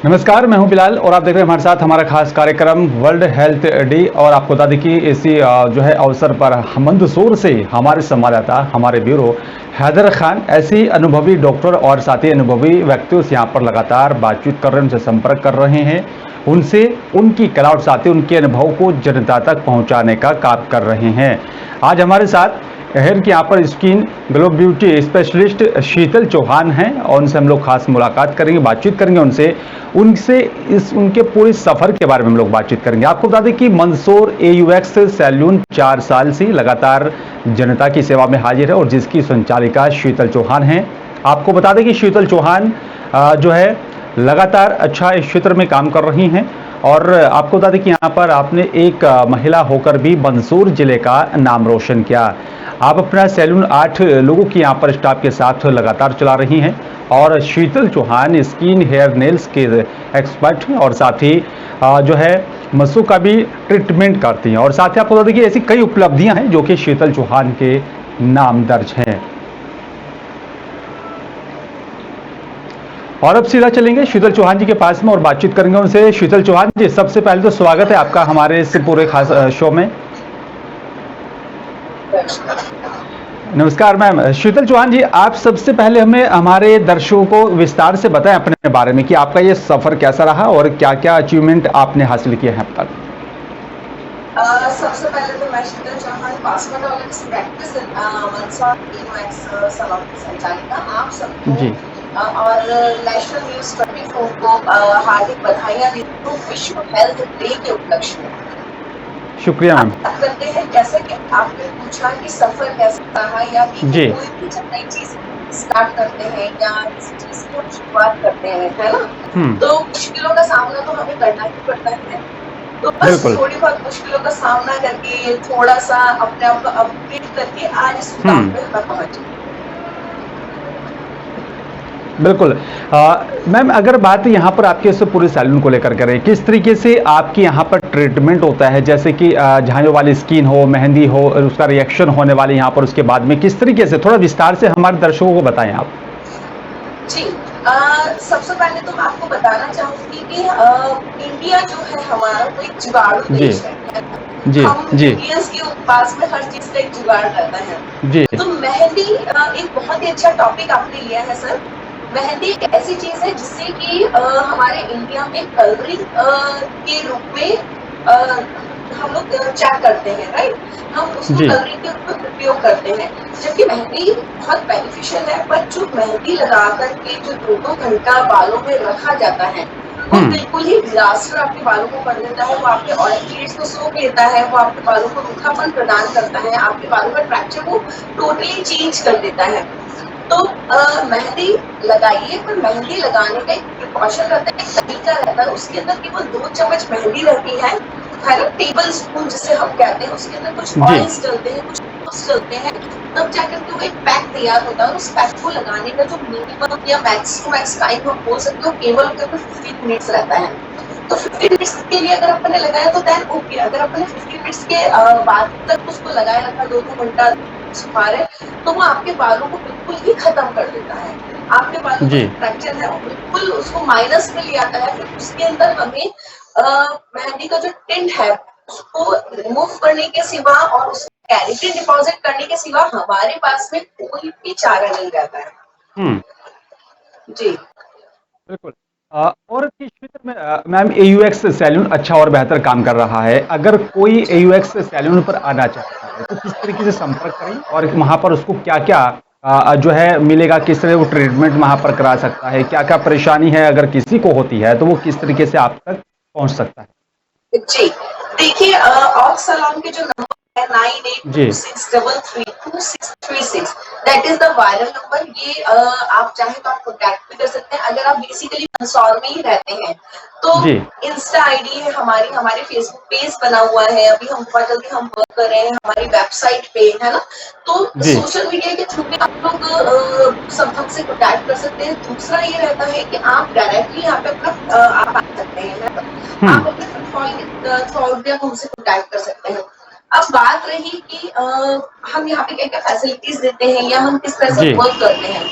नमस्कार, मैं हूं बिलाल और आप देख रहे हैं हमारे साथ हमारा खास कार्यक्रम वर्ल्ड हेल्थ डे। और आपको बता दें कि इसी जो है अवसर पर मंदसौर से हमारे संवाददाता, हमारे ब्यूरो हैदर खान ऐसी अनुभवी डॉक्टर और साथ ही अनुभवी व्यक्तियों से यहाँ पर लगातार बातचीत कर रहे हैं, उनसे संपर्क कर रहे हैं, उनसे उनकी कला और साथ ही उनके अनुभव को जनता तक पहुँचाने का काम कर रहे हैं। आज हमारे साथ हेयर की यहाँ पर स्किन ग्लो ब्यूटी स्पेशलिस्ट शीतल चौहान हैं और उनसे हम लोग खास मुलाकात करेंगे, बातचीत करेंगे उनसे उनसे इस उनके पूरे सफर के बारे में हम लोग बातचीत करेंगे। आपको बता दें कि मंदसौर एयूएक्स सैलून 4 साल से लगातार जनता की सेवा में हाजिर है और जिसकी संचालिका शीतल चौहान हैं। आपको बता दें कि शीतल चौहान जो है लगातार अच्छा इस क्षेत्र में काम कर रही हैं और आपको बता दें कि यहाँ पर आपने एक महिला होकर भी मंदसौर जिले का नाम रोशन किया। आप अपना सैलून 8 लोगों की यहाँ पर स्टाफ के साथ लगातार चला रही हैं और शीतल चौहान स्किन हेयर नेल्स के एक्सपर्ट हैं और साथ ही जो है मसों का भी ट्रीटमेंट करती हैं और साथ ही आपको बता दें कि ऐसी कई उपलब्धियां हैं जो कि शीतल चौहान के नाम दर्ज हैं। और अब सीधा चलेंगे शीतल चौहान जी के पास में और बातचीत करेंगे उनसे। शीतल चौहान जी, सबसे पहले तो स्वागत है आपका हमारे इस पूरे खास शो में। नमस्कार मैम। शीतल चौहान जी, आप सबसे पहले हमें हमारे दर्शकों को विस्तार से बताएं अपने बारे में कि आपका ये सफर कैसा रहा और क्या क्या अचीवमेंट आपने हासिल किए हैं अब तक। सबसे पहले तो मैं Sheetal Chauhan cosmetologist practice Mandsaur AUX salon की संचालिका आप सबको जी और नेशनल न्यूज़ 24 को हार्दिक बधाइयाँ देती हूँ विश्व हेल्थ डे के उपलक्ष्य में। शुक्रिया मैम। बात करते हैं, जैसे कि आपने पूछा कि सफर कैसा रहा या जी कोई भी जब नई चीज स्टार्ट करते हैं या किसी चीज की हम शुरुआत करते हैं, है ना, तो मुश्किलों का सामना तो हमें करना ही पड़ता है। तो बस थोड़ी बहुत मुश्किलों का सामना करके थोड़ा सा अपने आप को अपडेट करके आज इस मुकाम पे मैं पहुंची। बिल्कुल। मैम, अगर बात यहाँ पर आपके इस पूरे सैलून को लेकर करें, किस तरीके से आपके यहाँ पर ट्रीटमेंट होता है, जैसे कि झाइयों वाली स्किन हो, मेहंदी हो, उसका रिएक्शन होने वाले यहाँ पर उसके बाद में किस तरीके से, थोड़ा विस्तार से हमारे दर्शकों को बताएं आप। जी, सबसे पहले तो मैं आपको बताना चाहूंगी कि इंडिया जो है हमारा वो एक जुगाड़ू देश है। जी हम जी इंडियंस के पास में हर चीज का एक जुगाड़ रहता है। जी तो मेहंदी एक बहुत ही अच्छा टॉपिक आपने लिया है सर। मेहंदी एक ऐसी चीज है जिससे कि हमारे इंडिया में कलरिंग के रूप में हम लोग चेक करते हैं, राइट। हम उसको कलरिंग के रूप में उपयोग करते हैं, जबकि मेहंदी बहुत बेनिफिशियल है। पर जो मेहंदी लगा करके जो 2-2 घंटा बालों में रखा जाता है वो बिल्कुल ही डिजास्टर आपके बालों को कर देता है। वो आपके ऑयल शीट्स को सोख लेता है, वो आपके बालों को रूखापन प्रदान करता है, आपके बालों का स्ट्रक्चर को टोटली चेंज कर देता है। तो मेहंदी लगाइए, पर मेहंदी लगाने का एक प्रिकॉशन रहता है, एक तरीका रहता है। उसके अंदर केवल 2 चम्मच मेहंदी रहती है ना, टेबल स्पून जिसे हम कहते हैं। उसके अंदर कुछ ऑयल्स डलते हैं, कुछ ओट्स डलते हैं, तब जाकर के वो एक पैक तैयार होता है। उस पैक को लगाने का जो मिनिमम या मैक्स टू मैक्स टाइम हम बोल सकते हो केवल 15 मिनट्स रहता है। तो 15 मिनट्स के लिए अगर अपन ने लगाया तो देन ओके। अगर अपन ने 15 मिनट्स के बाद तक उसको लगाए रखा, 2-2 घंटा सुखा रहे, तो वो आपके बालों को बिल्कुल ही खत्म कर देता है। आपके बालों का स्ट्रक्चर है वो बिल्कुल उसको माइनस में ले आता है। फिर उसके अंदर हमें मेहंदी का जो टिंट है उसको रिमूव करने के सिवा और उसको केराटिन डिपॉजिट करने के सिवा हमारे पास में कोई भी चारा नहीं रहता है। जी बिल्कुल। और किस क्षेत्र में मैम एयूएक्स सैलून अच्छा और बेहतर काम कर रहा है? अगर कोई एयूएक्स सैलून पर आना चाहता है तो किस तरीके से संपर्क करें और वहां पर उसको क्या क्या जो है मिलेगा, किस तरह वो ट्रीटमेंट वहां पर करा सकता है, क्या क्या परेशानी है अगर किसी को होती है तो वो किस तरीके से आप तक पहुंच सकता है? जी, देखिए, ऑक्स सैलून के जो नंबर है 9826332636, that is the viral number. ये आप चाहे तो आप कॉन्टैक्ट भी कर सकते हैं। अगर आप बेसिकली मंदसौर में ही रहते हैं तो इंस्टा आईडी है हमारी, हमारे फेसबुक पेज बना हुआ है। अभी हम बहुत जल्दी हम वर्क कर रहे हैं हमारी वेबसाइट पे, है ना। तो सोशल मीडिया के थ्रू भी आप लोग सब हमसे कॉन्टैक्ट कर सकते हैं। दूसरा ये रहता है कि आप डायरेक्टली यहाँ पे अपना आप आ सकते हैं, आप अपने फुटफॉल के थ्रू भी आप हमसे कॉन्टैक्ट कर सकते हैं। अब बात रही कि हम यहाँ पे क्या क्या फैसिलिटीज देते हैं या हम किस तरह से वर्क करते हैं।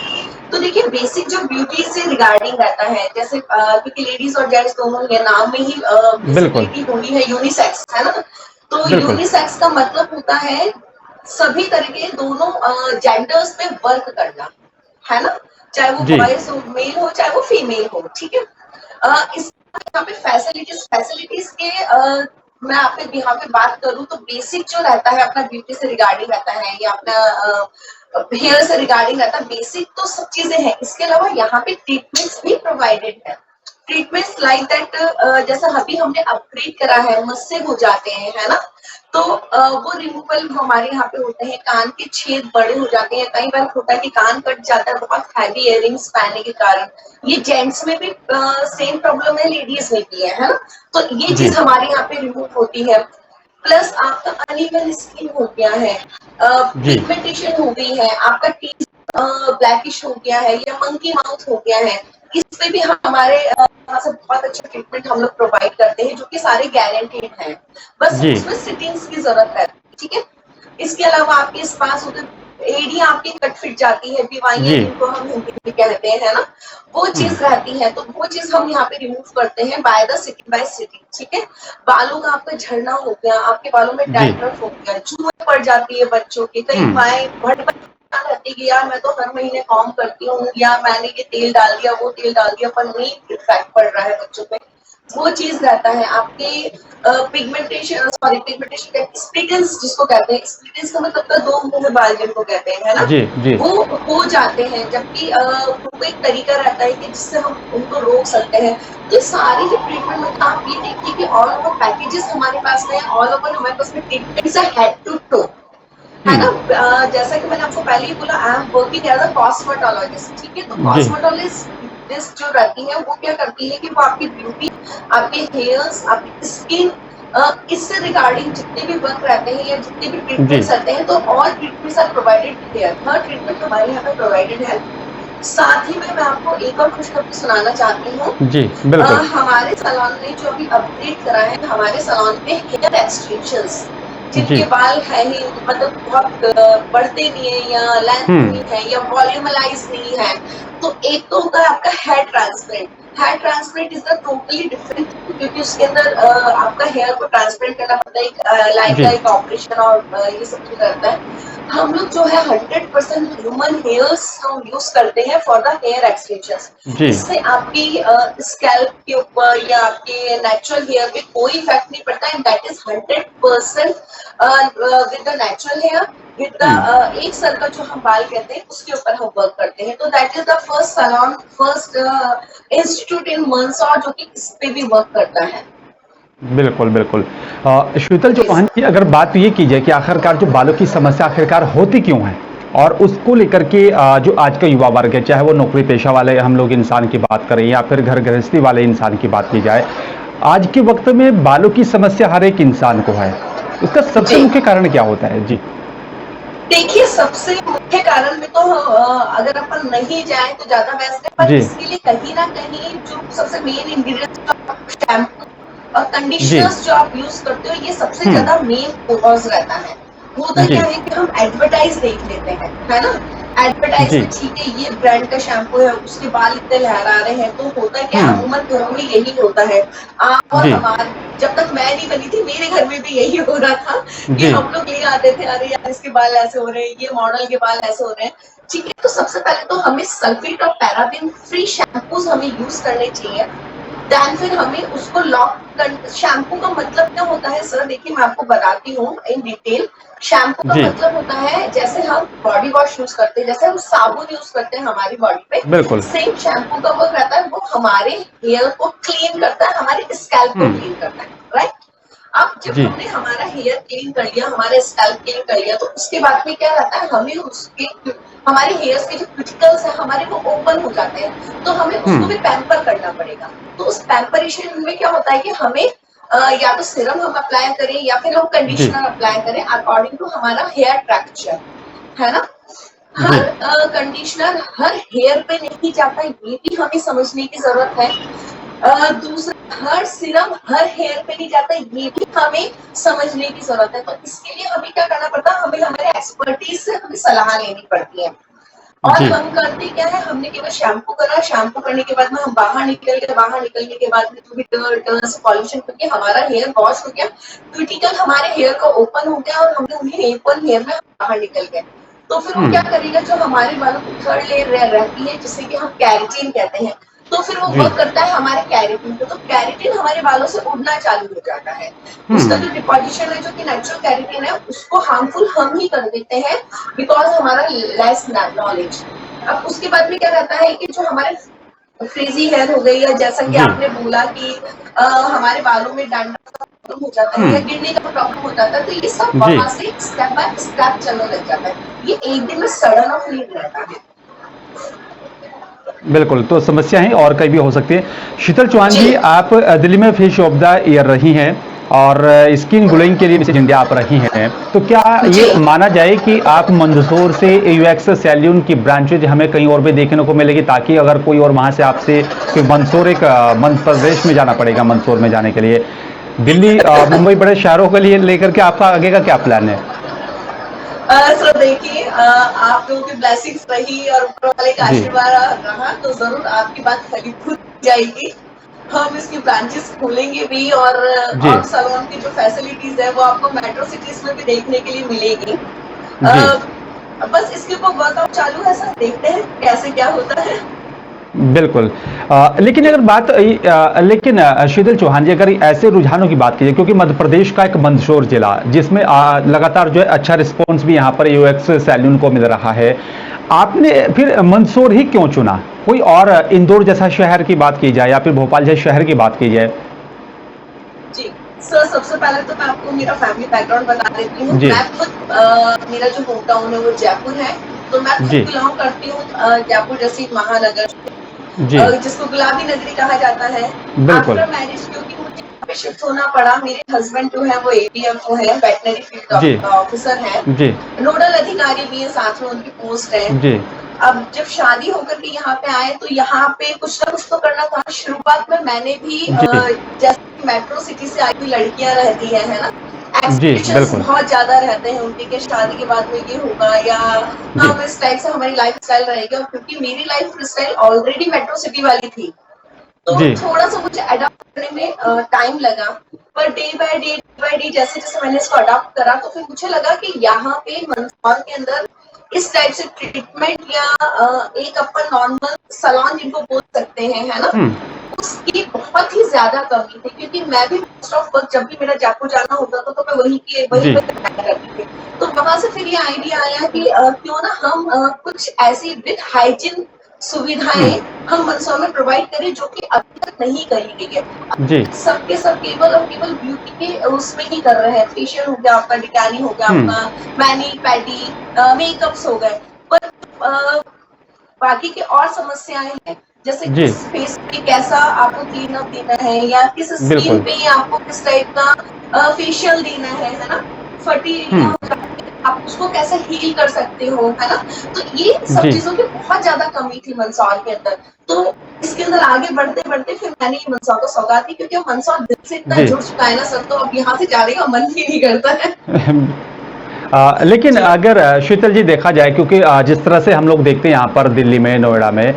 तो देखिए बेसिक जो ब्यूटी से रिगार्डिंग रहता है, जैसे क्योंकि लेडीज और जेंट्स दोनों ये नाम में ही बिल्कुल, विजिबिलिटी होनी है, यूनिसेक्स है ना। तो बिल्कुल। यूनिसेक्स का मतलब होता है सभी तरह के दोनों जेंडर्स में वर्क करना, है ना। चाहे वो जी, बॉयज हो, मेल हो, चाहे वो फीमेल हो, ठीक है। इस यहाँ पे फैसिलिटीज फैसिलिटीज के मैं आपके यहाँ पे बात करूँ तो बेसिक जो रहता है अपना ब्यूटी से रिगार्डिंग रहता है या अपना हेयर से रिगार्डिंग रहता है, बेसिक तो सब चीजें हैं। इसके अलावा यहाँ पे ट्रीटमेंट्स भी प्रोवाइडेड है। ट्रीटमेंट्स लाइक दैट, जैसा अभी हमने अपग्रेड करा है, मुझसे हो जाते हैं, है ना। तो वो रिमूवल हमारे यहाँ पे होते हैं, कान के छेद बड़े हो जाते हैं, कई बार होता है कि कान कट जाता है बहुत हैवी इयररिंग्स पहनने के कारण। ये जेंट्स में भी सेम प्रॉब्लम है, लेडीज में भी है ना। तो ये जी, चीज हमारे यहाँ पे रिमूव होती है। प्लस आपका अनइवन स्किन हो गया है, जी, पिगमेंटेशन हो गई है, आपका टीथ ब्लैकिश हो गया है या मंकी माउथ हो गया है, इस पे भी हमारे यहाँ से बहुत अच्छा ट्रीटमेंट हम लोग प्रोवाइड करते हैं, जो कि सारे गारंटेड हैं। बस जी, उसमें सिटिंग्स की जरूरत है, ठीक है। इसके अलावा आपके पास होते एड़ियां आपकी कट फिट जाती है, बीवाइयां जी। जिनको हम हिंदी में कहते हैं, है ना। वो हुँ, चीज रहती है, तो वो चीज हम यहाँ पे रिमूव करते हैं by the sitting bye sitting, ठीक है। बालों का आपका झड़ना हो गया, आपके बालों में जी। डैंड्रफ हो गया, जुएं पड़ जाती है बच्चों के, कई हुँ, माए भट रहती है कि यार मैं तो हर महीने कॉम करती हूँ, या मैंने ये तेल डाल दिया, वो तेल डाल दिया, पर नहीं इफेक्ट पड़ रहा है बच्चों पे। वो चीज रहता है आपके पिगमेंटेशन, सॉरी पिगमेंटेशन, स्प्लिटेंस जिसको कहते हैं, स्प्लिटेंस का मतलब तो दो मुंह में बाल जिनको कहते हैं, है ना। जी, जी, वो हो जाते हैं, जबकि उनको एक तरीका रहता है कि जिससे हम उनको रोक सकते हैं। तो सारे ही ट्रीटमेंट में आप ये देखिए कि ऑल ओवर पैकेजेस हमारे पास में, ऑल ओवर हमारे पास में ट्रीटमेंट्स है हेड टू टो, है हुँ, ना। जैसा कि मैंने आपको पहले ही बोला, I am working as a cosmetologist, ठीक है। तो जी, कॉस्मेटोलॉजिस्ट जो रहती है वो क्या करती है कि वो आपकी ब्यूटी, आपके हेयर्स, आपकी स्किन, इससे रिगार्डिंग जितने भी वर्क रहते हैं या जितने भी जी, ट्रीटमेंट्स रहते हैं, तो all treatments are provided here, हर ट्रीटमेंट हमारे यहाँ पे प्रोवाइडेड है। साथ ही में मैं आपको एक और खुशखबरी सुनाना चाहती हूँ। जी, बिल्कुल। हमारे सैलून ने जो अभी अपडेट करा है, हमारे सैलून में हेयर एक्सटेंशंस, जिनके जी, बाल है ही मतलब बहुत बढ़ते नहीं है या लेंथ हुँ, नहीं है या वॉल्यूमलाइज नहीं है, तो एक तो होता है आपका hair transplant. Hair transplant is the totally different, क्योंकि उसके अंदर आपका हेयर को ट्रांसप्लांट करना पड़ता है, एक लाइफ का जी, एक ऑपरेशन, और ये सब चीज रहता है। हम लोग जो है 100% ह्यूमन हेयर्स हम यूज करते हैं फॉर द हेयर एक्सटेंशंस। जी, इससे आपकी स्कैल्प के ऊपर या आपके नेचुरल हेयर पे कोई इफेक्ट नहीं पड़ता, and that is 100% with the natural hair, with the हुँ, एक सर का जो हम बाल कहते हैं उसके ऊपर हम वर्क करते हैं। तो that is the first salon, first institute in Mandsaur जो कि इस पे भी वर्क करता है। बिल्कुल, बिल्कुल। शीतल जी चौहान की अगर बात ये की जाए कि आखिरकार जो बालों की समस्या आखिरकार होती क्यों है? और उसको लेकर के जो आज का युवा वर्ग है, चाहे वो नौकरी पेशा वाले हम लोग इंसान की बात करें या फिर घर गृहस्थी वाले इंसान की बात की जाए, आज के वक़्त में बालों की समस्या हर एक इंसान को है। उसका सबसे जी। मुख्य कारण क्या होता है? जी, देखिए सबसे मुख्य कारण में तो अगर अपन नहीं जाए तो ज्यादा बेस्ट है, पर जी, इसके लिए कहीं ना कहीं जो सबसे मेन इंग्रेडिएंट्स, शैम्पू और जी, कंडीशनर्स जो आप यूज करते हो, ये सबसे हुँ, ज्यादा मेन कॉज रहता है। होता जी, क्या है कि हम एडवर्टाइज देख लेते हैं, है ना। एडवर्टाइज जी, में ठीक है ये ब्रांड का शैम्पू है, उसके बाल इतने लहरा रहे हैं, तो होता क्या है, हुँ, अमूमन घरों में यही होता है। आप और जी, हमारे, जब तक मैं नहीं बनी थी मेरे घर में भी यही हो रहा था कि जी, हम लोग ले आते थे, अरे यार इसके बाल ऐसे हो रहे हैं, ये मॉडल के बाल ऐसे हो रहे हैं, ठीक है। तो सबसे पहले तो हमें सल्फेट और पैराबेन फ्री शैम्पूज हमें यूज करने चाहिए। देन फिर हमें उसको लॉक कर, शैम्पू का मतलब क्या होता है सर, देखिए मैं आपको बताती हूँ इन डिटेल। शैम्पू का जी, मतलब होता है जैसे हम बॉडी वॉश यूज करते हैं, जैसे हम साबुन यूज करते हैं हमारी बॉडी पे, बिल्कुल, सेम शैम्पू का वर्क रहता है, वो हमारे हेयर को क्लीन करता है, हमारे स्कैल्प को हुँ, क्लीन करता है, राइट। अब जब जी, हमने हमारा हेयर क्लीन कर लिया, हमारे स्कैल्प क्लीन कर लिया, तो उसके बाद में क्या रहता है, हमें उसके, हमारे हेयर्स के जो क्यूटिकल्स है हमारे वो ओपन हो जाते हैं, तो हमें हुँ, उसको भी पैम्पर करना पड़ेगा। तो उस पैम्परेशन में क्या होता है कि हमें या तो सीरम हम अप्लाई करें या फिर हम जी, कंडीशनर अप्लाई करें अकॉर्डिंग टू हमारा हेयर टेक्सचर, है ना। जी, हर कंडीशनर हर हेयर पे नहीं जाता, ये भी हमें समझने की जरूरत है। दूसरा, हर सीरम हर हेयर पे नहीं जाता, ये भी हमें समझने की जरूरत है। तो इसके लिए हमें क्या करना पड़ता है, हमें हमारे एक्सपर्टीज से हमें सलाह लेनी पड़ती है। और जी, हम करते क्या है, हमने केवल शैम्पू करा, शैम्पू करने के बाद में हम बाहर निकल गए, बाहर निकलने के बाद में जो भी डर्ट पॉल्यूशन करके हमारा हेयर वॉश हो गया, क्यूटिकल हमारे हेयर का ओपन हो गया और हमने उन्हें ओपन हेयर में बाहर निकल गए। तो फिर वो हुँ, क्या करेगा, जो हमारे बालों की थर्ड लेयर रहती है जिसे कि हम केराटिन कहते हैं, तो फिर वो जी, वर्क करता है हमारे केराटिन पे, तो केराटिन हमारे बालों से उड़ना चालू हो जाता है। उसका हुँ, जो डिपोजिशन है, जो कि नेचुरल केराटिन है, उसको हार्मफुल हम ही कर देते हैं, बिकॉज हमारा लेस नॉलेज। अब उसके बाद में क्या रहता है कि जो हमारे फ्रीजी हेयर हो गई, या जैसा कि जी, आपने बोला कि हमारे बालों में डैंड्रफ का प्रॉब्लम हो जाता है हुँ, या गिरने का प्रॉब्लम हो जाता है, तो ये सब जी। वहां से स्टेप बाय स्टेप चलने लग जाता है। ये एक दिन में सडन ऑफ नहीं रहता है। बिल्कुल, तो समस्या है और कई भी हो सकती है। शीतल चौहान जी। जी, आप दिल्ली में फिश ऑफ द ईयर रही हैं और स्किन ग्लोइंग के लिए मिसेज इंडिया आप रही हैं। तो क्या जी। ये माना जाए कि आप मंदसौर से यूएक्स सैलून की ब्रांचेज हमें कहीं और भी देखने को मिलेगी, ताकि अगर कोई और वहाँ से आपसे, क्योंकि मंदसौर एक मध्य प्रदेश में जाना पड़ेगा मंदसौर में जाने के लिए। दिल्ली, मुंबई बड़े शहरों के लिए लेकर के आपका आगे का क्या प्लान है? सो देखिए, आप लोगों की ब्लेसिंग्स रही और ऊपर वाले का जी, आशीर्वाद रहा तो जरूर आपकी बात फलीभूत हो जाएगी। हम इसकी ब्रांचेस खोलेंगे भी, जी, और सैलून की जो फैसिलिटीज है वो आपको मेट्रो सिटीज में भी देखने के लिए मिलेगी। जी। अ, बस इसके ऊपर वर्कआउट चालू है सर, देखते हैं कैसे क्या होता है। बिल्कुल। लेकिन जी। अगर बात लेकिन शीतल चौहान जी, अगर ऐसे रुझानों की बात कीजिए, क्योंकि मध्य प्रदेश का एक मंदसौर जिला जिसमें लगातार जो है अच्छा रिस्पॉन्स भी यहाँ पर यूएक्स सैलून को मिल रहा है, आपने फिर मंदसौर ही क्यों चुना? कोई और इंदौर जैसा शहर की बात की जाए या फिर भोपाल जैसे शहर की बात की जाए? जी, सर सबसे पहले तो मैं आपको मेरा फैमिली बैकग्राउंड बता देती हूँ। जी, मैं खुद मेरा जो होम टाउन है वो जयपुर है, तो मैं खुद जी, बिलोंग करती हूँ जयपुर जैसी महानगर, जी, जिसको गुलाबी नगरी कहा जाता है। बिल्कुल। आफ्टर मैरिज क्योंकि मुझे यहाँ पे शिफ्ट होना पड़ा, मेरे हस्बैंड जो है वो एपीएफओ है, वेटनरी जी, फील्ड ऑफिसर है, जी, नोडल अधिकारी भी है, साथ में उनकी पोस्ट है। जी, अब जब शादी होकर के यहाँ पे आए तो यहाँ पे कुछ ना कुछ तो करना था। शुरुआत में मैंने भी जी, जैसे मेट्रो सिटी से आई हुई लड़कियां रहती है ना, जी, एक्सपेक्टेशंस बिल्कुल। बहुत ज्यादा रहते हैं उनके कि शादी के बाद में ये होगा, या जी, हम इस टाइप से हमारी लाइफ स्टाइल रहेगी। और क्योंकि मेरी life style already metro city वाली थी, तो जी, थोड़ा सा मुझे अडॉप्ट करने में टाइम लगा। पर डे बाय डे जैसे जैसे मैंने इसको अडॉप्ट करा, तो फिर मुझे लगा कि यहाँ पे मंदसौर के अंदर इस टाइप से ट्रीटमेंट, या एक अपन नॉर्मल सैलून जिनको बोल सकते हैं, है ना, हुँ, उसकी बहुत ही ज्यादा कमी थी। क्योंकि मैं भी मोस्ट ऑफ वर्क जब भी मेरा जयपुर जाना होता था तो मैं वहीं जी, पे करती थी। तो वहां से फिर ये आइडिया आया कि क्यों ना हम कुछ ऐसी विद हाइजीन हुँ, सुविधाएं हम मंदसौर में प्रोवाइड करें, जो कि अभी तक नहीं करी गई है। जी, सबके सब केवल और केवल ब्यूटी के उसमें ही कर रहे हैं। फेशियल हो गया आपका, डिटैनिंग हो गया हुँ, आपका, मैनी पैडी, मेकअप्स हो गए। पर बाकी की और समस्याएं हैं, जैसे जी, किस फेस पे कैसा आपको क्लीन अप देना है, या किस स्किन बिल्कुल। पे आपको किस टाइप का फेशियल देना है ना, फटी हुँ, एरिया हो जाता है, आप उसको कैसे हील कर सकते हो, है ना। तो ये सब जी। चीजों की बहुत ज्यादा कमी थी मंदसौर के अंदर। तो इसके अंदर आगे बढ़ते बढ़ते फिर मैंने ये मंदसौर को सौगात दी, क्योंकि अब मंदसौर दिल से इतना जी। जुड़ चुका है ना सर, तो अब यहाँ से जाने का मन ही नहीं करता है। लेकिन जी। अगर शीतल जी देखा जाए, क्योंकि जिस तरह से हम लोग देखते हैं यहाँ पर दिल्ली में, नोएडा में,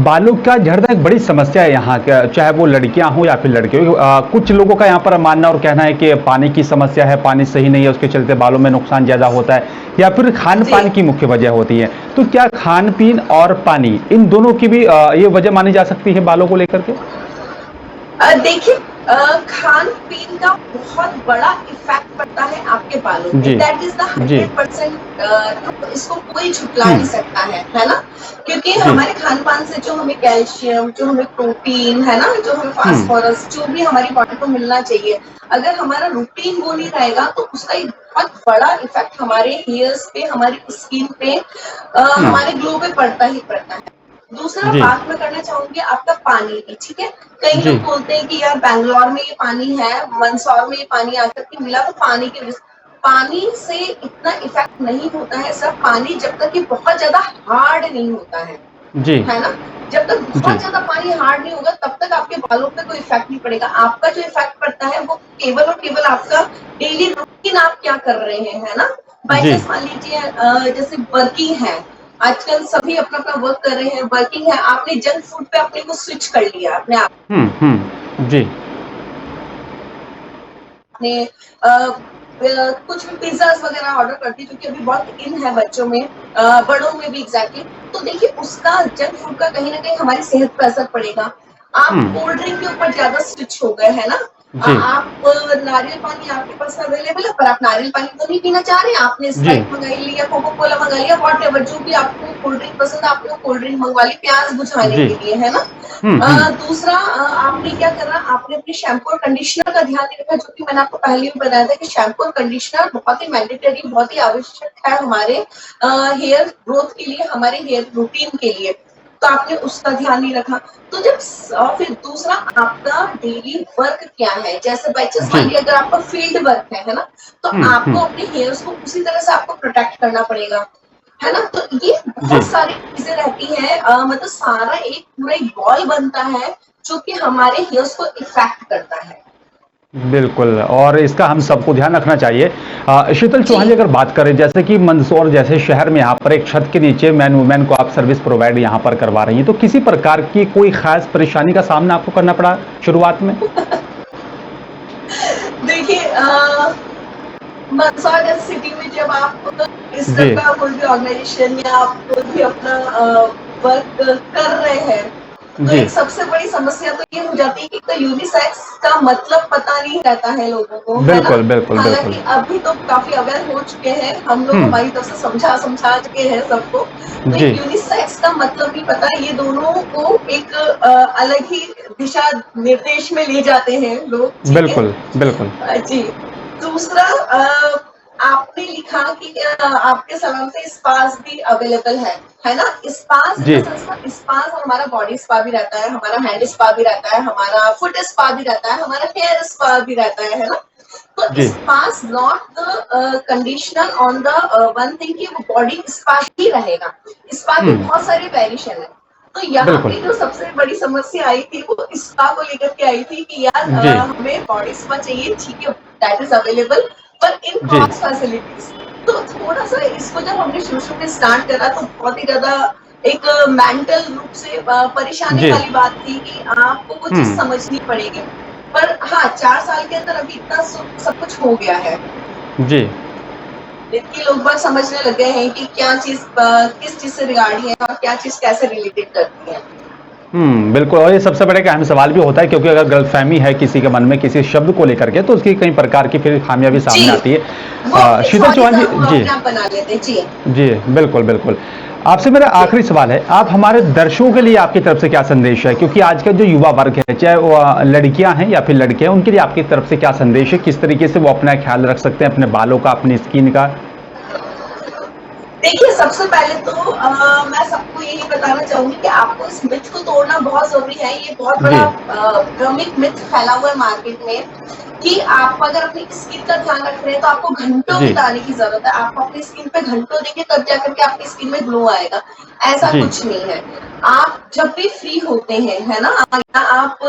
बालों का झड़ना एक बड़ी समस्या है यहाँ का, चाहे वो लड़कियां हों या फिर लड़के हों। कुछ लोगों का यहाँ पर मानना और कहना है कि पानी की समस्या है, पानी सही नहीं है, उसके चलते बालों में नुकसान ज़्यादा होता है, या फिर खान जी। पान की मुख्य वजह होती है। तो क्या खान पीन और पानी, इन दोनों की भी ये वजह मानी जा सकती है बालों को लेकर के? देखिए, खान पीन का बहुत बड़ा इफेक्ट पड़ता है आपके बालों पे, जी, दैट इज द जी, 100%। इसको कोई झुटला हुँ, नहीं सकता है ना। क्योंकि जी, हमारे खान पान से जो हमें कैल्शियम, जो हमें प्रोटीन, है ना, जो हमें हुँ, फास्फोरस, जो भी हमारी बॉडी को मिलना चाहिए, अगर हमारा रूटीन वो नहीं रहेगा तो उसका एक बहुत बड़ा इफेक्ट हमारे हेयर्स पे, हमारी स्किन पे, हुँ, हमारे ग्लो पे पड़ता ही पड़ता है। दूसरा जी, बात मैं करना चाहूंगी आपका पानी की, ठीक है। कई जी, लोग बोलते हैं कि यार बैंगलोर में ये पानी है, मंदसौर में ये पानी आकर के मिला, तो पानी से इतना इफेक्ट नहीं होता है सर। पानी जब तक कि बहुत ज्यादा हार्ड नहीं होता जी, है ना, जब तक जी, बहुत ज्यादा पानी हार्ड नहीं होगा तब तक आपके बालों पे कोई इफेक्ट नहीं पड़ेगा। आपका जो इफेक्ट पड़ता है वो केवल और केवल आपका डेली रूटीन, आप क्या कर रहे हैं, है ना। बाई जी, चांस मान लीजिए जैसे वर्किंग है, आजकल सभी अपना-अपना वर्क कर रहे हैं, वर्किंग है, आपने जंक फूड पे अपने को स्विच कर लिया अपने आप जी, ने कुछ भी पिज़्ज़ाज़ वगैरह ऑर्डर कर दी, जो कि अभी बहुत इन है बच्चों में, बड़ों में भी एग्ज़ैक्टली। तो देखिए उसका जंक फूड का कहीं न कहीं हमारी सेहत पे असर पड़ेगा। आप हुँ, कोल्ड ड्रिंक के ऊपर ज़्यादा स्विच हो गए, है ना? जी, आप नारियल पानी आपके पास अवेलेबल है, पर आप नारियल पानी तो नहीं पीना चाह रहे हैं, आपने जी, स्प्राइट मँगाई ली या कोको कोला मँगा लिया, व्हाटएवर जो भी आपको कोल्ड ड्रिंक पसंद है, आपने वो कोल्ड ड्रिंक मँगवा ली प्यास बुझाने जी, के लिए, है ना? हुँ, दूसरा आपने क्या करा, आपने अपने शैम्पू और कंडीशनर का ध्यान नहीं रखा, जो कि मैंने आपको पहले भी बताया था कि शैम्पू और कंडीशनर बहुत ही मैंडेटरी, बहुत ही आवश्यक है हमारे हेयर ग्रोथ के लिए, हमारे हेयर रूटीन के लिए। तो आपने उसका ध्यान नहीं रखा। तो जब फिर दूसरा आपका डेली वर्क क्या है? जैसे बाय चांस मान जी, लीजिए अगर आपका फील्ड वर्क है ना? तो हुँ, आपको अपने हेयर्स को उसी तरह से आपको प्रोटेक्ट करना पड़ेगा। है ना? तो ये जी। बहुत सारी चीज़ें रहती हैं, मतलब सारा एक पूरा एक बॉल बनता है, जो कि हमारे हेयर्स को इफ़ेक्ट करता है। बिल्कुल और इसका हम सबको ध्यान रखना चाहिए। शीतल जी। चौहान जी अगर बात करें जैसे कि मंदसौर जैसे शहर में यहाँ पर एक छत के नीचे मैन वुमेन को आप सर्विस प्रोवाइड यहाँ पर करवा रही हैं, तो किसी प्रकार की कोई ख़ास परेशानी का सामना आपको करना पड़ा शुरुआत में? देखिए मंदसौर जैसी सिटी में जब आप इस जी, तरह का कोई भी ऑर्गेनाइजेशन या आप कोई भी अपना वर्क कर रहे हैं, तो जी, एक सबसे बड़ी समस्या तो ये हो जाती है कि एक तो यूनिसेक्स का मतलब पता नहीं रहता है लोगों को, है ना? बिल्कुल, बिल्कुल, बिल्कुल। हालाँकि अभी तो काफ़ी अवेयर हो चुके हैं, हम लोग हुँ, हमारी तरफ से समझा चुके हैं सबको। तो जी, एक यूनिसेक्स का मतलब नहीं पता, ये दोनों को एक अलग ही दिशा निर्देश में ले जाते हैं लोग, ठीक है? बिल्कुल, बिल्कुल। जी। दूसरा आपने लिखा कि आपके सैलून पे स्पास भी अवेलेबल है ना? स्पास इन जी, द सेंस ना, स्पास हमारा बॉडी स्पा भी रहता है, हमारा हैंड स्पा भी रहता है, हमारा फुट स्पा भी रहता है, हमारा हेयर स्पा भी रहता है ना? तो जी, स्पास not the conditional on the one thing कि वो बॉडी स्पा ही रहेगा। स्पा के हुँ, बहुत सारे वेरिएशन है। तो यहाँ बिल्कुल। पे जो सबसे बड़ी समस्या आई थी वो स्पा को लेकर के आई थी कि यार जी, हमें बॉडी स्पा चाहिए, ठीक है, दैट इज अवेलेबल, पर इन जी, कॉस्ट फैसिलिटीज। तो थोड़ा सा इसको जब हमने शुरू में स्टार्ट करा तो बहुत ही ज्यादा एक मेंटल रूप से परेशानी जी, वाली बात थी कि आपको वो चीज हुँ, समझनी पड़ेगी। पर हाँ, 4 साल के अंदर अभी इतना सब कुछ हो गया है, जी। इतनी लोग बाग समझने लग गए हैं कि क्या चीज किस चीज से रिगार्डिंग है और क्या चीज कैसे रिलेटेड करती है। बिल्कुल और ये सबसे बड़ा एक अहम सवाल भी होता है क्योंकि अगर गलतफ़हमी है किसी के मन में किसी शब्द को लेकर के तो उसकी कई प्रकार की फिर खामियाँ भी जी, सामने आती है। वो अपनी शीतल सॉरी चौहान जी वो जी, अपने आप बना लेते हैं। जी। जी, बिल्कुल, बिल्कुल। आपसे मेरा जी। आखिरी सवाल है, आप हमारे दर्शकों के लिए आपकी तरफ से क्या संदेश है? क्योंकि आज का जो युवा वर्ग है, चाहे वो लड़कियाँ हैं या फिर लड़के हैं, उनके लिए आपकी तरफ से क्या संदेश है? किस तरीके से वो अपना ख्याल रख सकते हैं अपने बालों का, अपनी स्किन का? देखिए, सबसे पहले तो मैं सबको यही बताना चाहूँगी कि आपको इस मिथ को तोड़ना बहुत ज़रूरी है। ये बहुत बड़ा जी, भ्रमित मिथ फैला हुआ है मार्केट में कि आप अगर अपनी स्किन का ध्यान रख रहे हैं, तो आपको घंटों जी, बिताने की ज़रूरत है। आप अपनी स्किन पे घंटों देंगे तब जाकर के आपकी स्किन में ग्लो आएगा। ऐसा जी, कुछ नहीं है। आप जब भी फ्री होते हैं, है ना? आप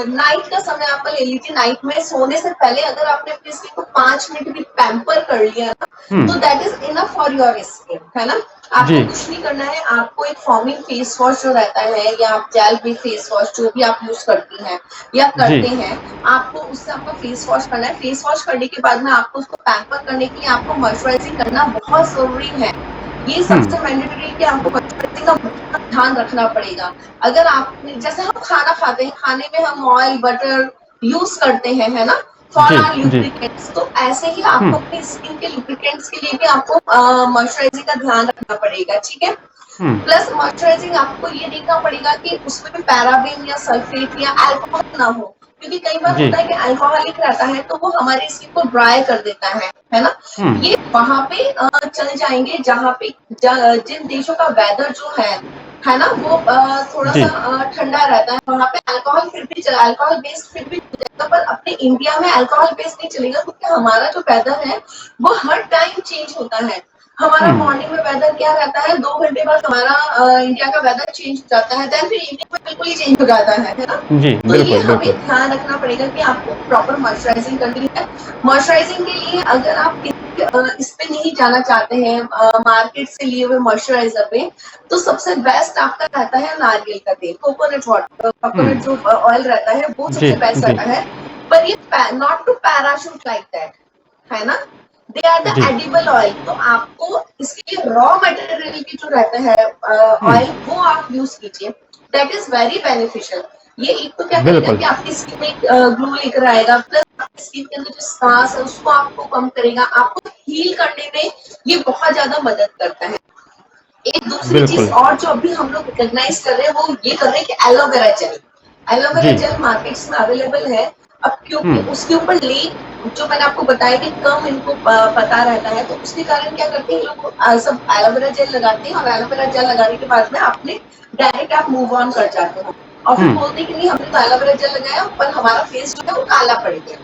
नाइट का समय आप ले लीजिए, नाइट में सोने से पहले अगर आपने अपनी स्किन को 5 मिनट भी पैम्पर कर लिया ना, हुँ, तो that is enough for your skin, है ना? जी, आपको कुछ नहीं करना है, आपको एक फॉर्मिंग फेस वॉश जो रहता है या आप जेल बेस्ड फेस वॉश जो भी आप यूज करती हैं या जी, करते हैं, आपको उससे आपका फेस वॉश करना है। फेस वॉश करने के बाद में आपको उसको पैम्पर करने के लिए आपको मॉइस्चराइजिंग करना बहुत जरूरी है। ये हुँ, सबसे मैंडेटरी है कि आपको मॉइस्चराइजिंग का बहुत ध्यान रखना पड़ेगा। अगर आप जैसे हम खाना खाते हैं, खाने में हम ऑयल बटर यूज करते हैं, है ना? फॉर जी, आर जी, लुब्रिकेंट्स, तो ऐसे ही हुँ, आपको अपनी स्किन के लुब्रिकेंट्स के लिए भी आपको मॉइस्चराइजिंग का ध्यान रखना पड़ेगा, ठीक है? हुँ, प्लस मॉइस्चराइजिंग आपको ये देखना पड़ेगा कि उसमें भी पैराबेन या सल्फेट या अल्कोहल ना हो, क्योंकि कई बार जी, होता है कि अल्कोहलिक रहता है तो वो हमारी स्किन को ड्राई कर देता है ना? हुँ, ये वहां पे चले जाएंगे जहाँ पे जिन देशों का वेदर जो है ना, वो थोड़ा जी, सा ठंडा रहता है, वहां पे अल्कोहल फिर भी अल्कोहल बेस्ड फिर भी चलेगा, पर अपने इंडिया में अल्कोहल बेस्ड नहीं चलेगा क्योंकि हमारा जो वेदर है वो हर टाइम चेंज होता है। हमारा हुँ, मॉर्निंग में वेदर क्या रहता है, 2 घंटे बाद हमारा इंडिया का वेदर चेंज हो जाता है, देन फिर इवनिंग में बिल्कुल ही चेंज हो जाता है ना? जी, तो ये बिल्कुल, हमें बिल्कुल। ध्यान रखना पड़ेगा कि आपको प्रॉपर मॉइस्चराइजिंग करनी है। मॉइस्चराइजिंग के लिए अगर आप इस पे नहीं जाना चाहते हैं मार्केट से लिए हुए मॉइस्चराइज़र पे, तो सबसे बेस्ट आपका रहता है नारियल का तेल, हुँ, कोकोनट जो ऑयल रहता है, वो जी, सबसे बेस्ट जी, रहता है। पर ये not to Parachute like that, है ना? दे आर द जी, एडिबल ऑयल, तो आपको इसके लिए रॉ मटेरियल की जो रहता है हुँ, ऑयल, वो आप यूज कीजिए, दैट इज वेरी बेनिफिशियल। ये एक तो क्या करेगा बिल्कुल, कि आपकी स्किन में ग्लो लेकर आएगा, प्लस आपकी स्किन के अंदर जो स्कार्स है उसको आपको कम करेगा, आपको हील करने में ये बहुत ज्यादा मदद करता है। एक दूसरी चीज बिल्कुल, और जो अभी हम लोग रिकॉग्नाइज कर रहे हैं वो ये कर रहे हैं कि एलोवेरा जेल, एलोवेरा जी, जेल मार्केट्स में अवेलेबल है। अब हुँ, क्योंकि उसके ऊपर लेप जो मैंने आपको बताया कि कम इनको पता रहता है, तो उसके कारण क्या करते हैं ये लोग सब एलोवेरा जेल लगाते हैं, और एलोवेरा जेल लगाने के बाद में आपने डायरेक्ट आप मूव ऑन कर जाते हो, और फिर हुँ, बोलते हैं कि नहीं हमने तो एलोवेरा जेल लगाया पर हमारा फेस जो है वो काला पड़ गया,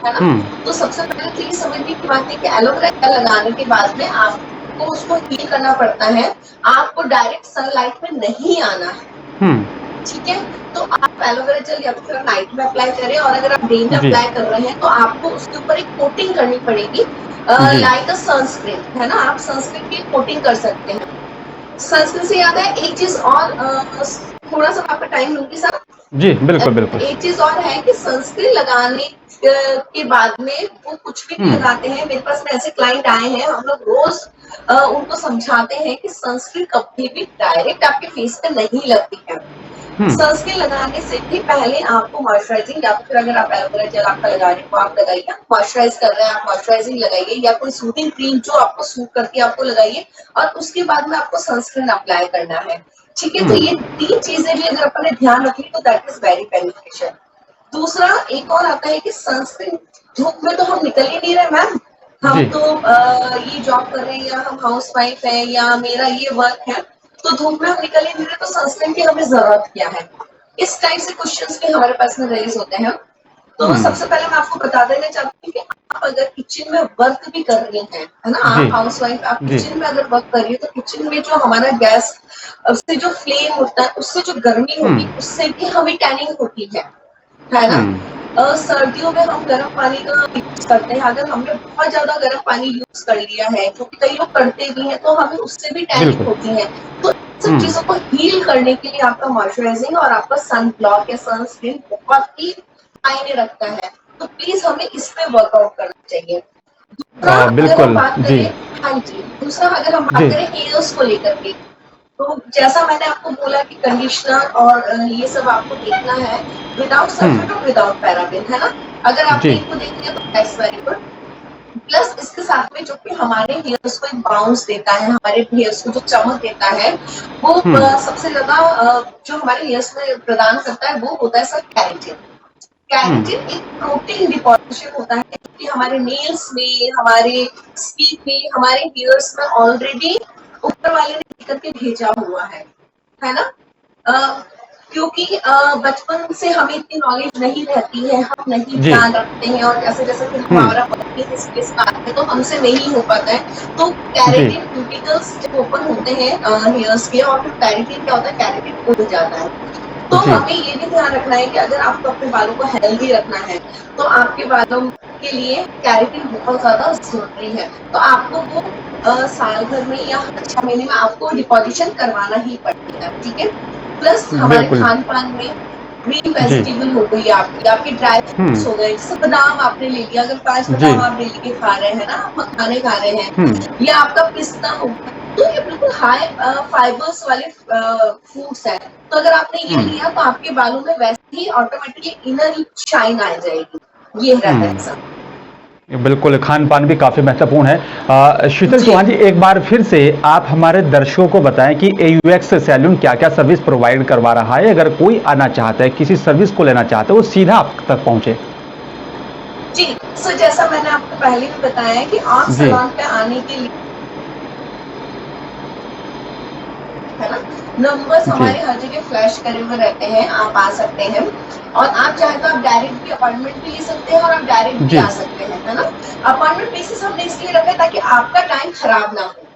है ना? हुँ, तो सबसे पहले तो ये समझने की बात है कि एलोवेरा जेल लगाने के बाद में आपको उसको हील करना पड़ता है, आपको डायरेक्ट सनलाइट में नहीं आना है, हुँ, ठीक है? तो आप एलोवेरा जेल या तो फिर नाइट में अप्लाई करें, और अगर आप डे में जी, अप्लाई कर रहे हैं तो आपको उसके ऊपर एक कोटिंग करनी पड़ेगी, जी, लाइक अ सनस्क्रीन, है ना? आप सनस्क्रीन की कोटिंग कर सकते हैं। सनस्क्रीन से याद है एक चीज और, थोड़ा सा आपका टाइम लूंगी सर। जी, बिल्कुल, बिल्कुल, एक चीज और है कि सनस्क्रीन लगाने के बाद में वो कुछ भी नहीं हुँ, लगाते हैं। मेरे पास में ऐसे क्लाइंट आए हैं, हम लोग रोज उनको समझाते हैं कि सनस्क्रीन कभी भी डायरेक्ट आपके फेस पे नहीं लगती है। हुँ, सनस्क्रीन लगाने से भी पहले आपको मॉइस्चराइजिंग, या फिर अगर आप एलोवेरा जेल आपका लगा रहे हो आप लगाइए, मॉइस्चराइज कर रहे हैं आप मॉइस्चराइजिंग लगाइए, या कोई सूदिंग क्रीम जो आपको सूट करती है आपको लगाइए, और उसके बाद में आपको सनस्क्रीन अप्लाई करना है, ठीक है? तो हुँ, ये 3 चीजें भी अगर अपन ने ध्यान रखी तो दैट इज वेरी बेनिफिशियल। दूसरा एक और आता है कि सनस्क्रीन, धूप में तो हम निकल ही नहीं रहे मैम, हम जी, तो ये जॉब कर रहे हैं या हम हाउस वाइफ है या मेरा ये वर्क है, तो धूप में हम निकल ही नहीं रहे, तो सनस्क्रीन की हमें जरूरत क्या है? इस टाइप से क्वेश्चंस भी हमारे पास में रेज होते हैं। तो हुँ, सबसे पहले मैं आपको बता देना चाहती हूँ कि आप अगर किचन में वर्क भी कर रही हैं, है ना? जी, आप हाउस वाइफ, आप जी, किचन में अगर वर्क कर रही हो, तो किचन में जो हमारा गैस उससे जो फ्लेम होता है, उससे जो गर्मी हुँ, होगी, उससे भी हमें टैनिंग होती है ना? हुँ, सर्दियों में हम गर्म पानी का यूज करते हैं, अगर हमने बहुत ज्यादा गर्म पानी यूज कर लिया है, क्योंकि कई लोग करते भी हैं, तो हमें उससे भी टैनिंग बिल्कुल, होती है। तो इन सब हुँ, चीजों को हील करने के लिए आपका मॉइस्चराइजिंग और आपका सन ब्लॉक या सनस्क्रीन बहुत ही मायने रखता है। तो प्लीज हमें इस पे वर्कआउट करना चाहिए। दूसरा अगर हम बिल्कुल, बात जी, करें, हाँ जी, दूसरा अगर हम बात जी, करें हेयर्स को लेकर के, तो जैसा मैंने आपको बोला कि कंडीशनर और ये सब आपको देखना है विदाउट हुँ, सल्फेट और विदाउट पैराबेन, है ना? अगर आपने जी, इनको देख लिया तो दैट्स वेरी गुड। प्लस इसके साथ में जो कि हमारे हेयर्स को एक बाउंस देता है, हमारे हेयर्स को जो चमक देता है, वो हुँ, सबसे ज्यादा जो हमारे हेयर्स में प्रदान करता है वो होता है सर केराटिन। हुँ, केराटिन एक प्रोटीन डिपॉजिशन होता है जो कि हमारे नेल्स में, हमारे स्किन में, हमारे हेयर्स में ऑलरेडी ऊपर वाले ने लिख करके भेजा हुआ है ना? अ, क्योंकि बचपन से हमें इतनी नॉलेज नहीं रहती है, हम नहीं जी, ध्यान रखते हैं, और जैसे-जैसे फिर हुँ, हमारा वर्किंग स्पेस में आता है तो हमसे नहीं हो पाता है। तो जी, केराटिन क्यूटिकल्स जब ओपन होते हैं हेयर्स के, और फिर केराटिन क्या होता है, केराटिन उड़ जाता है। तो जी, हमें ये भी ध्यान रखना है कि अगर आपको अपने बालों को हेल्दी रखना है, तो आपके बालों के लिए केराटिन बहुत ज़्यादा ज़रूरी है। तो आपको वो साल भर में या हर 6 महीने में आपको डिपॉजिशन करवाना ही पड़ेगा, ठीक है? प्लस हमारे बिल्कुल, खान-पान में ग्रीन जी, वेजिटेबल हो गई आपकी, आपके ड्राई हुँ, फ्रूट्स हो गए, जैसे बादाम आपने ले लिया, अगर 5 जी, बादाम आप डेली के खा रहे हैं ना, आप मखाने खा रहे हैं, हुँ, या आपका पिस्ता हो गया, तो ये बिल्कुल हाई फाइबर्स वाले फूड्स हैं। तो अगर आपने ये हुँ, लिया तो आपके बालों में वैसे ही ऑटोमेटिकली इनर शाइन आ जाएगी। ये रहता है हुँ। सब। बिल्कुल, खान-पान भी काफ़ी महत्वपूर्ण है। शीतल जी। चौहान जी, एक बार फिर से आप हमारे दर्शकों को बताएँ कि एयूएक्स सैलून क्या-क्या सर्विस प्रोवाइड करवा रहा है? अगर कोई आना चाहता है, किसी सर्विस को लेना चाहता है, वो सीधा आप तक पहुँचे। जी, सो जैसा मैंने आपको पहले भी बताया कि आप जी, सैलून पे आने के लिए, है ना? नंबर्स जी, हमारे हर जगह फ्लैश करे हुए रहते हैं, आप आ सकते हैं, और आप चाहे तो आप डायरेक्ट भी अपॉइंटमेंट भी ले सकते हैं और आप डायरेक्ट भी जी, आ सकते हैं, है ना? अपॉइंटमेंट बेसिस हमने इसलिए रखा है ताकि आपका टाइम खराब ना हो।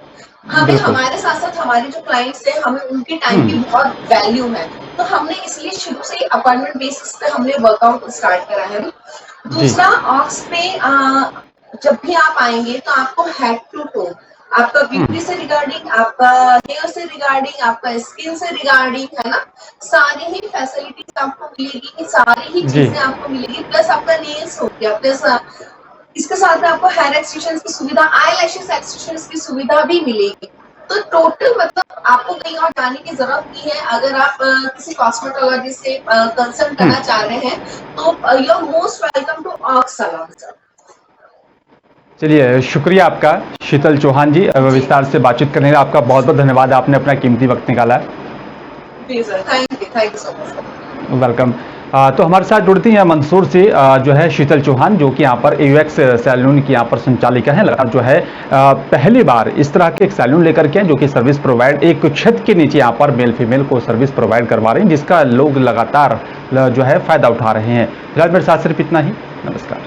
हमें बिल्कुल। हमारे साथ-साथ हमारे जो क्लाइंट्स हैं, हमें उनके टाइम की हुँ, बहुत वैल्यू है। तो हमने इसलिए शुरू से ही अपॉइंटमेंट बेसिस पे हमने वर्कआउट स्टार्ट करा है। जी। दूसरा ऑक्स पे जब भी आप आएँगे तो आपको हेड टू टो आपका हुँ, ब्यूटी से रिगार्डिंग, आपका हेयर से रिगार्डिंग, आपका स्किन से रिगार्डिंग, है ना? सारी ही फैसिलिटीज़ आपको मिलेगी, सारी ही जी। चीज़ें आपको मिलेगी, प्लस आपका नेल्स हो गया, प्लस इसके साथ में आपको हेयर एक्सटेंशंस की सुविधा, आईलैशेस एक्सटेंशंस की सुविधा भी मिलेगी। तो टोटल मतलब आपको कहीं और जाने की ज़रूरत नहीं है। अगर आप किसी कॉस्मेटोलॉजिस्ट से कंसल्ट हुँ। करना चाह रहे हैं, तो you are most welcome to Ox salon sir. चलिए, शुक्रिया आपका शीतल चौहान जी, जी, विस्तार से बातचीत करने के लिए आपका बहुत-बहुत धन्यवाद, आपने अपना कीमती वक़्त निकाला। जी sir, thank you so much sir. Welcome. तो हमारे साथ जुड़ती हैं मंदसौर से जो है शीतल चौहान, जो कि यहाँ पर एयूएक्स सैलून की यहाँ पर संचालिका हैं। लगातार जो है पहली बार इस तरह के एक सैलून लेकर के हैं, जो कि सर्विस प्रोवाइड एक छत के नीचे यहाँ पर मेल फीमेल को सर्विस प्रोवाइड करवा रहे हैं, जिसका लोग लगातार जो है फ़ायदा उठा रहे हैं। फिलहाल मेरे साथ सिर्फ इतना ही। नमस्कार।